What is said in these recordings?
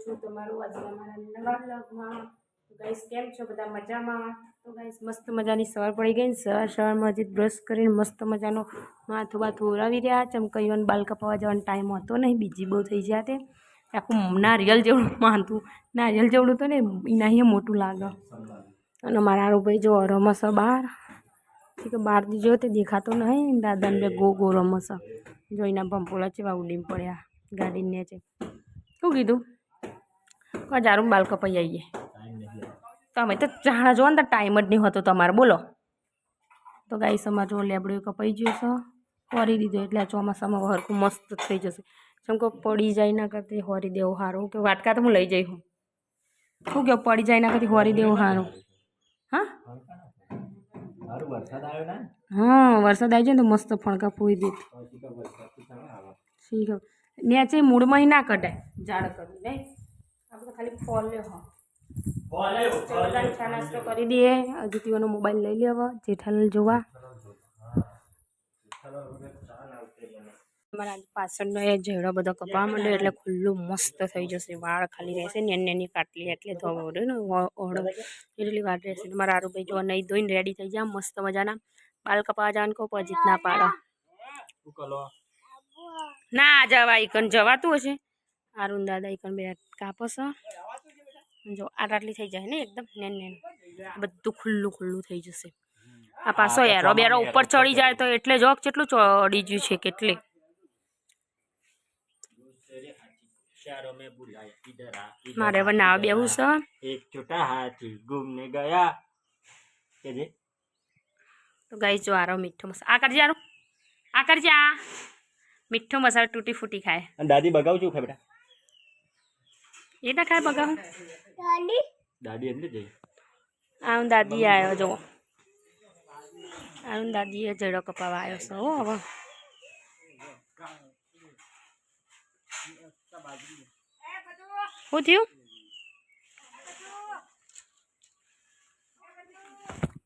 છું તમારું આજના મારા નવા વ્લોગમાં. તો ગાઈસ કેમ છો બધા મજામાં? તો ગાઈસ મસ્ત મજાની સવાર પડી ગઈ. સવારમાં હજી બ્રશ કરીને મસ્ત મજાનો માથું બાથું ઓરાવી રહ્યા. ચમકઈઓને બાલ કપાવા જવાનો ટાઈમ હતો નહીં, બીજી બહુ થઈ ગયા તે આખું નારિયેલ જેવડું માથું, નારિયેલ જેવડું તો ને એના અહીંયા મોટું લાગે. અને મારા આરુભાઈ જો રમસ બહાર કે બહારથી જો તે દેખાતો નહીં. દાદાને બે ગો ગો રમસ જોઈના ભંપોલા છે ઉડીને પડ્યા ગાડીને છે. શું કીધું? હજારું બાલ કપાઈ આવીએ. તમે તો જાણા જો ને તો ટાઈમ જ નહીં હોતો તમારે. બોલો તો ગાઈસ અમારે જો લેબડો કપાઈ ગયો છે, હોરી દીધો એટલે આ ચોમાસામાં હરખું મસ્ત થઈ જશે. જેમ કે પડી જાય ના કરતી હોરી દેવું સારું. કે વાટકા તો હું લઈ જઈ હું શું કે પડી જાય ના કરતી હોરી દેવું સારું. હા હા વરસાદ આવી જાય ને તો મસ્ત ફણકા ફૂઈ દે. ઠીક નેચે મૂળમાં ના કઢાય ઝાડ કરવું નહીં. આપણે ખાલી ફોલ લ્યો. બધાને ચા નાસ્તો કરી દઈએ. અજુતીઓનો મોબાઈલ લઈ લેવા જેઠાલાલ જોવા. મારા પાછળનો એ ઝેડો બધો કપાવા માંડ્યો એટલે ખુલ્લું મસ્ત થઈ જશે. વાળ ખાલી રહેશે ને એની કાટલી એટલે ધોવડે ને ઓળો એટલી વાર રહેશે. મારા આરુભાઈ જો નહીં ધોઈને રેડી થઈ જાય મસ્ત મજાના. બાલ કપાવા જવાનું કહું પછી ના પાડો. ના જવા ઈકન જવાતું હશે. આરુન દાદા ઈકન બે કાપસ જો આટલી થઈ જાય ને એકદમ નેન નેન બધું ખુલ્લું ખુલ્લું થઈ જશે. આ પાછો એરો બેરો ઉપર ચડી જાય તો એટલે જોક કેટલું ચડી ગયું છે કેટલે. મારે હવે નાવા બેવું છે. એક છોટા હાથી ઘૂમને ગયા. તો ગાઈસ જો આરો મીઠો મસાલો આ કરજે. આ કરજે. આ મીઠો મસાલો તૂટી ફૂટી ખાય. દાદી બગાવ છું ખાય બેટા. એ ના ખાય બગાવ. દાદી અંદર જઈ આ દાદી આવ્યો જો. આ દાદીએ જડો કપાવા આવ્યો છે. હો હવે શું થયું?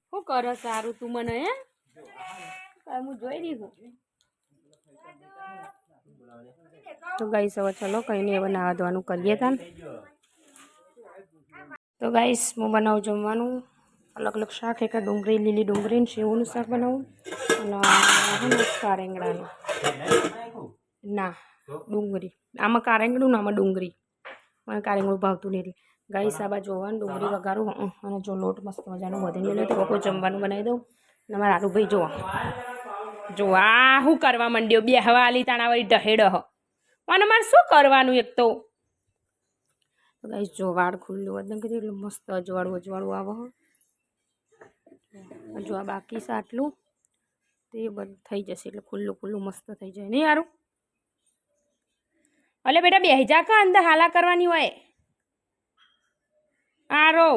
શું કરો સારું તું મને હે હું જોઈ રહી છું. તો ગાઈસ હવે ચલો કઈ નહીં હવે નાવા ધોવાનું કરીએ તાન. તો ગાઈસ હું બનાવું જમવાનું અલગ અલગ શાક. એક ડુંગળી લીલી ડુંગળી ને સેવનું શાક બનાવું અને કારેંગણાનું. ના ડુંગળી આમાં કારેંગણું ને આમાં ડુંગળી. મને કારેંગણું ભાવતું નહીં એટલે ગાઈસ આ બાજુ જોવાનું ડુંગળી વઘારું અને જો લોટ મસ્ત મજાનું વધીને લે તો બપોર જમવાનું બનાવી દઉં. અને મારા આરુભાઈ જો આ શું કરવા માંડ્યો બે હવા આલી તાણા વળી ઢહેડ અને મારે શું કરવાનું એક તો. ગાઈસ જો વાળ ખુલ્લું વધન કીધું એટલે મસ્ત અજવાળું અજવાળું આવે. જો આ બાકી છે આટલું તે બધું થઈ જશે એટલે ખુલ્લું ખુલ્લું મસ્ત થઈ જાય નહીં યારું. અલે બેટા બેહી જા કા અંદર હાલા કરવાની હોય. આરો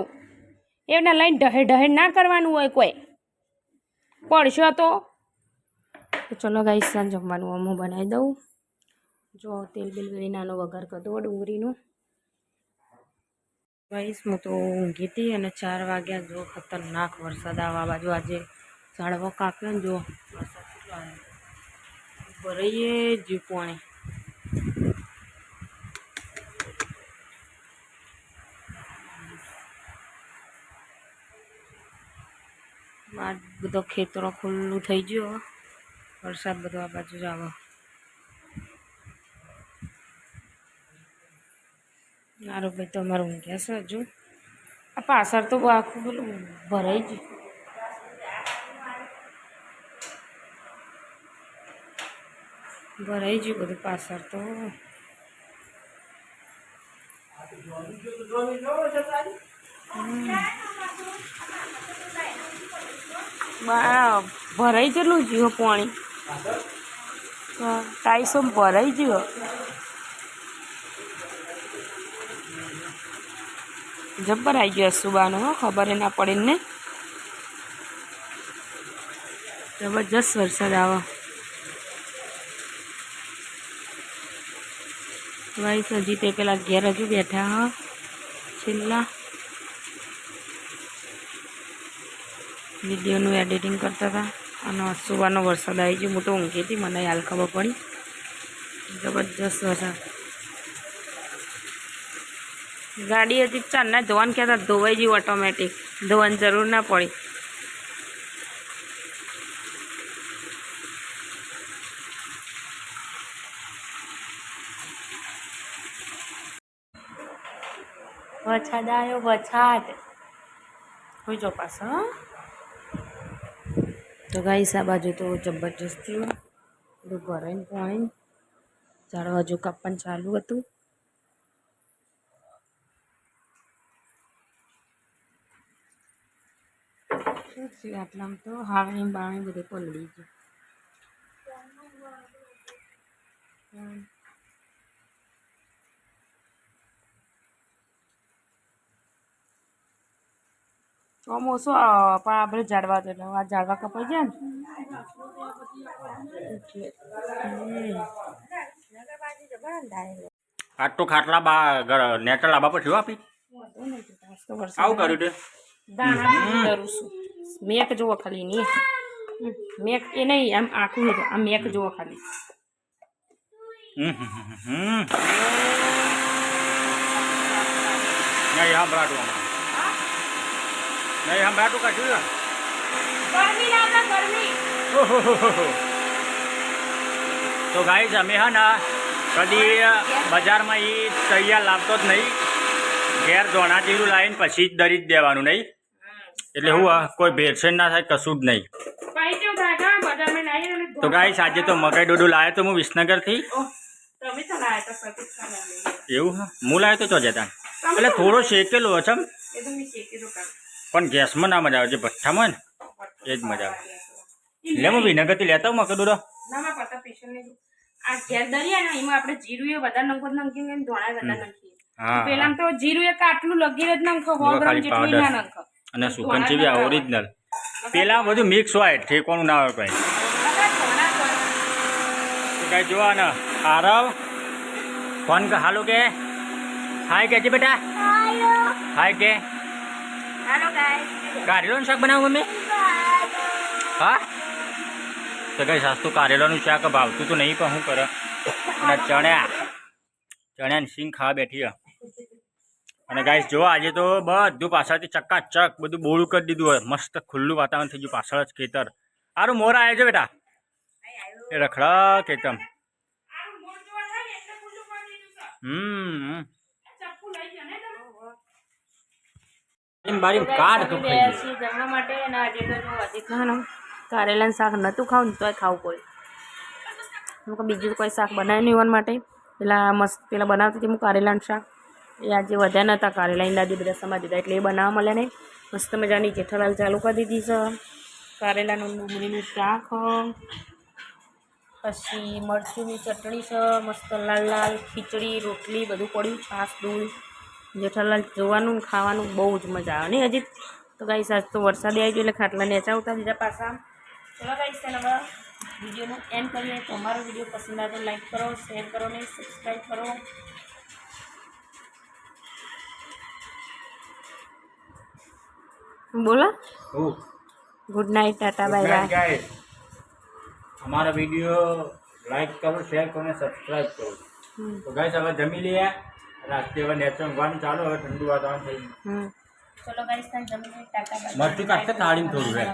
એના લઈને ઢહે ના કરવાનું હોય કોઈ પડશો તો. ચલો ગાઈસ સાંજ જમવાનું હું બનાવી દઉં. જો તેલ બિલ વેળી નાનો વઘાર કરી દો ડુંગળીનું. ગાઈસ હું તો ઊંઘી હતી અને 4 વાગ્યા જો ખતરનાક વરસાદ આવવા બાજુ આજે ઝાડવો કાપ્યો ને જો વરસાદ કેટલો આવ્યો ભરાઈએ જીવ પાણી. બધો ખેતરો ખુલ્લું થઈ ગયો. વરસાદ બધો આ બાજુ જ આવે. મારું ભાઈ તો અમારું ઊંઘ્યા છે હજુ. આ પાછળ તો આખું પેલું ભરાઈ ગયું. ભરાઈ ગયું બધું પાછળ તો. ભરાઈ ગયેલું જીવો પાણી ટાઈસો ભરાઈ ગયો. જબ્બર આવી ગયો સુબાનો ખબર ના પડે ને. જબરજસ્ત વરસાદ આવે. ગાઈસ હજી તે પેલા ઘેર હજુ બેઠા હા છેલ્લા વિડીયોનું એડિટિંગ કરતા હતા અને સુવાનો વરસાદ આવી ગયો. મોટો ઊંઘી હતી મને હાલ ખબર પડી. જબરજસ્ત વરસાદ. ગાડી હતી ચારના ધોવાનું કહેતા ધોવાઈ ગયું ઓટોમેટિક ધોવાની જરૂર ના પડી. વરસાદ આવ્યો વરસાદ કોઈ જો પાછો. તો ગાઈસ આ બાજુ તો જબરજસ્ત થયું બધું ભરાઈને પાણી ઝાડવા હજુ કાપવાનું ચાલુ હતું. શું થયું આટલામાં તો હાવણી બાવણી બધું પલળી ગયું. ચોમાસું પણ આપણે ઝાડવા તો આ ઝાડવા કપાઈ જાય ને આજ તો ખાટલા બા નેટર લાવવા પછી આપી આવું કર્યું તે કરું છું. મેક જોવો ખાલી નહીં મેક એ નહીં આમ આખું આમ મેક જોવો ખાલી. નહીં હા બરાટું નહીં હા બરાટું કાઢ્યું તો ગાઈસ અમે હા ને કદી બજારમાં એ તૈયાર લાવતો જ નહીં. ઘેર ધોણા જીરું લાવીને પછી જ દરી જ દેવાનું નહીં. એટલે હું કોઈ ભેળસેળ ના થાય કશું જ નહીં. તો ગાઈસ આજે તો મકાઈ ડોડું લાવ્યો તો હું વિસનગરથી. એવું હા હું લાવ્યો તો ચો જતા એટલે થોડો શેકેલો છે પણ ગેસમાં ના મજા આવે છે ભઠ્ઠામાં ને એ જ મજા આવે. એટલે હું વિનગરથી લેતા હું મકાઈ ડોડો. આ ઘેર દરિયા ને એમાં આપણે જીરું એ વધારે નંખો નંખીએ ધોણા વધારે નંખીએ. પેલા તો જીરું એક આટલું લગી જ નંખો 100 ગ્રામ જેટલું ના નંખો. અને સુકનચી બી ઓરિજિનલ પેલા બધું મિક્સ હોય ઠેકવાનું ના હોય કઈ. કઈ જોવા ને આરવ ફોન હાલો કે હાય કે છે બેટા હાય કે કારેલાનું શાક બનાવું મમ્મી હા તો કઈ સસ્તું કારેલાનું શાક ભાવતું તો નહીં પણ શું કરે. અને ચણ્યા સિંગ ખાવા બેઠી અને ગાઈસ જો આજે તો બધું પાછળથી ચકાચક બધું બોળું કરી દીધું હોય મસ્ત ખુલ્લું વાતાવરણ થઈ ગયું પાછળ જ ખેતર. સારું મોર આવ્યો છે બેટા એ રખડા ખેતમ. જમવા માટે કારેલાનું શાક નહોતું ખાવું તોય ખાવું પડ્યું. બીજું કોઈ શાક બનાવ્યું નહીં એવા માટે પેલા મસ્ત પેલા બનાવતી હતી હું કારેલાનું શાક એ આજે વધ્યા નહોતા કારેલા દાદી બધા સમાજ દીધા એટલે એ બનાવવા મળ્યા નહીં. મસ્ત મજાની જેઠાલાલ ચાલુ કરી દીધી છે. કારેલાનું ડુંગળીનું શાક પછી મરચુંની ચટણી છે મસ્ત લાલ લાલ ખીચડી રોટલી બધું પડ્યું છાશ દૂધ. જેઠાલાલ જોવાનું ખાવાનું બહુ જ મજા આવે નહીં હજી તો ગાઈસ આજ તો વરસાદે આવી ગયો એટલે ખાટલા નેચા ઉતા બીજા પાછા. ચલો ગાઈસ ચાલો હવે વિડીયોનું એન્ડ કરીએ. તો અમારો વિડીયો પસંદ આવે તો લાઈક કરો શેર કરો ને સબસ્ક્રાઈબ કરો. બોલો good night Tata bye bye. हमारा वीडियो लाइक करो शेयर करो सब्सक्राइब करो. तो गाइस હવે જમી લઈએ રાતે હવે નેચર ઊંઘવાનું ચાલુ હવે ઠંડુ વાતાવરણ થઈ ગયું. ચલો ગાઈસ જમી લઈએ ટાટા બાય. મરચું કાઢતા થાળીમાં થોડું રહે.